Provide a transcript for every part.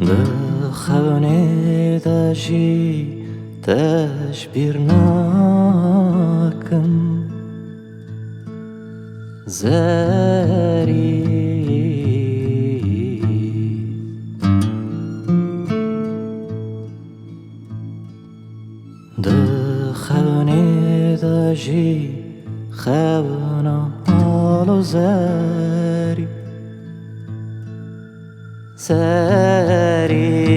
ده xewnê de jî teşbîr nakim zerî de xewnê de jî xewna alo zerî zerî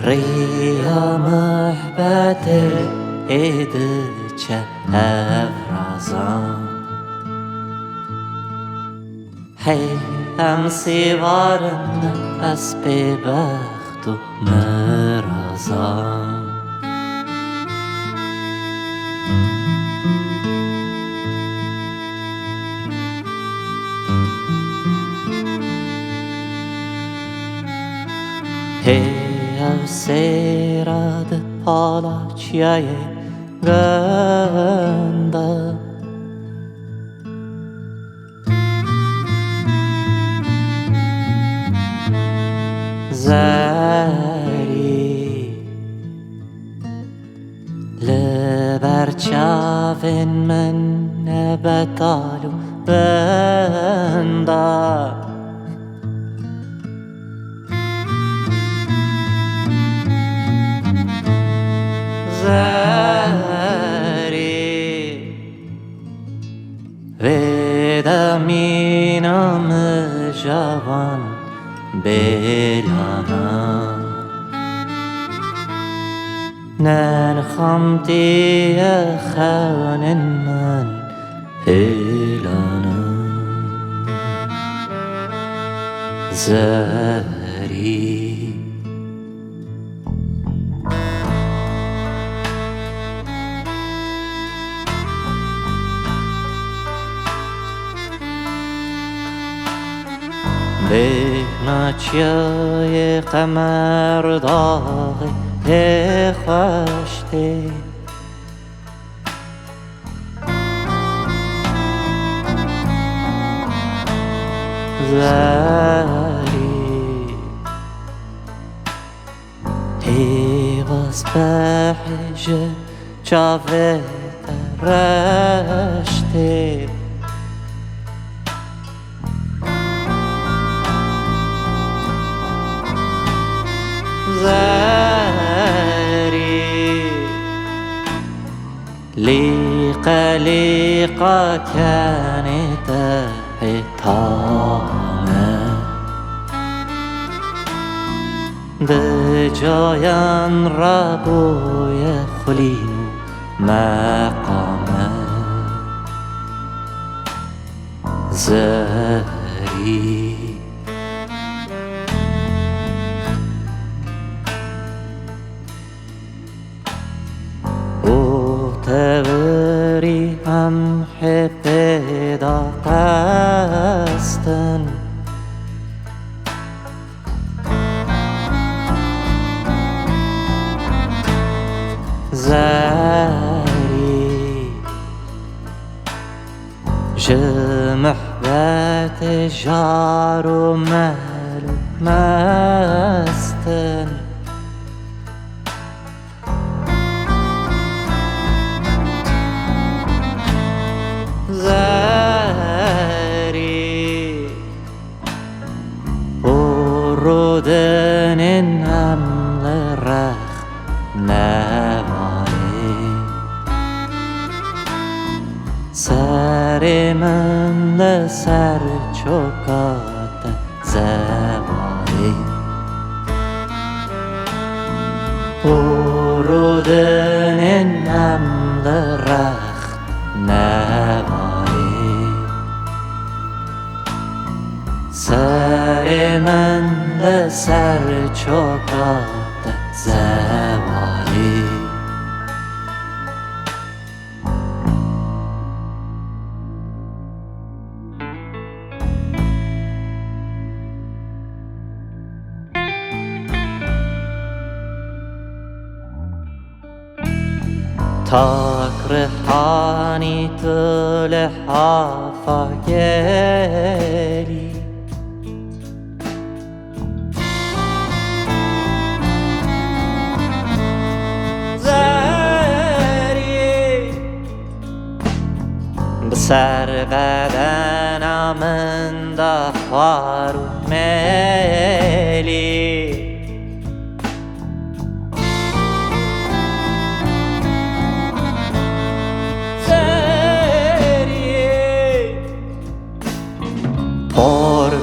Riya muhbetê diçe hevrazan hem siwarın hespê bext û mirazan Hev sêra Bêhna Çiyayê winda zerî li ber çavên min betal û winda Vêda mîna mija bêlanan Nenixamtiye xewnên min hêlanan zerî Bêhna Çiyayê Qemerdaxê xweş tê zerî Hêwa sibehê ji çavên reştê zerî Lîqa lîqa kenê te betal diçeyan rabûye xulîn û meqame zerî Teveri hem hepêda qestin zerî ji muhbetê jar û mel û mestin Rodinin hamle rex nevarê serê min li ser çokate zevarê Rodinin hamle rex nevarê serê min li ser çokate zevarê تاکرهانی تو لحافا گلی زرî بسر بدنم دا خوار و ملی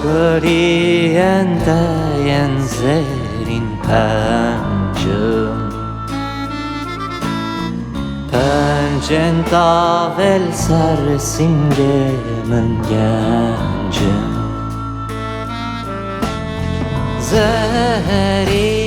Gölüyendeyen zerin pencim Pencen davel ser simgemin gencim Zerî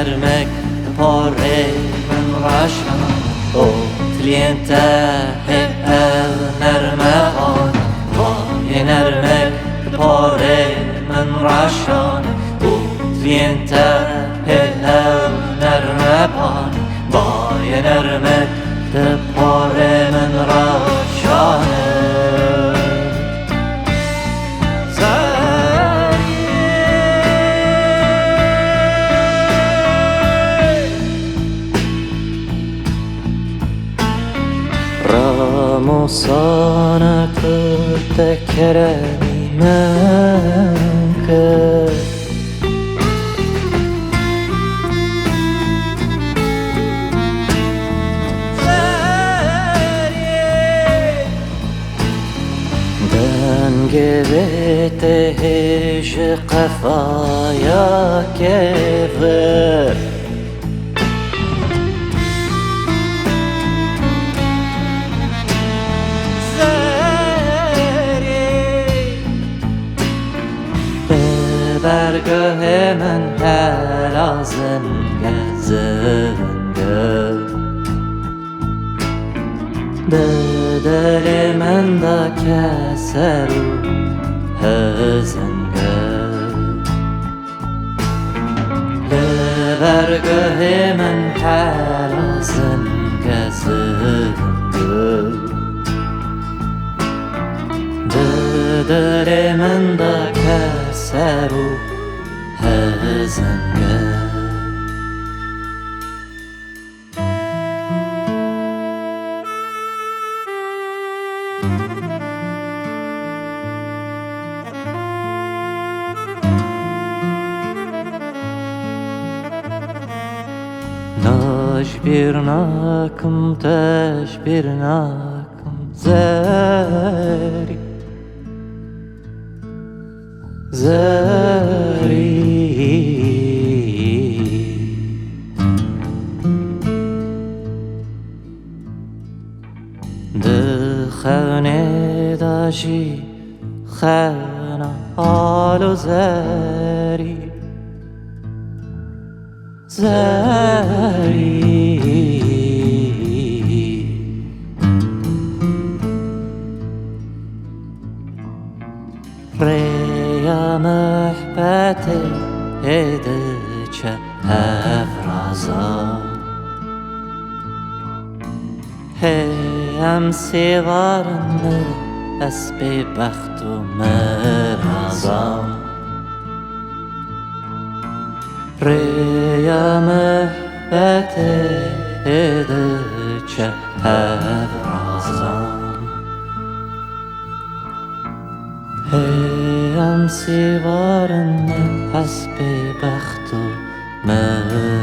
نرمک پاره من راشم او تلینته او نرمکان وای نرمک پاره من راشم او تلینته او نرمکان وای نرمک پاره من راشم Ramosana kırta keremi menke Denge vete heje kafaya kever برگه من hevrazan gezinde بدل من da keser hezenge برگه من hevrazan gezinde بدل من da keser hezenge Bîr Nakim teş Bîr Nakim zerî zerî di xewnê da jî xewna alo zerî zerî Riya muhbetê diçe hevrazan hem siwar hespê bext û mirazan Riya muhbetê diçe hevrazan hem siwar hespê bext û mirazan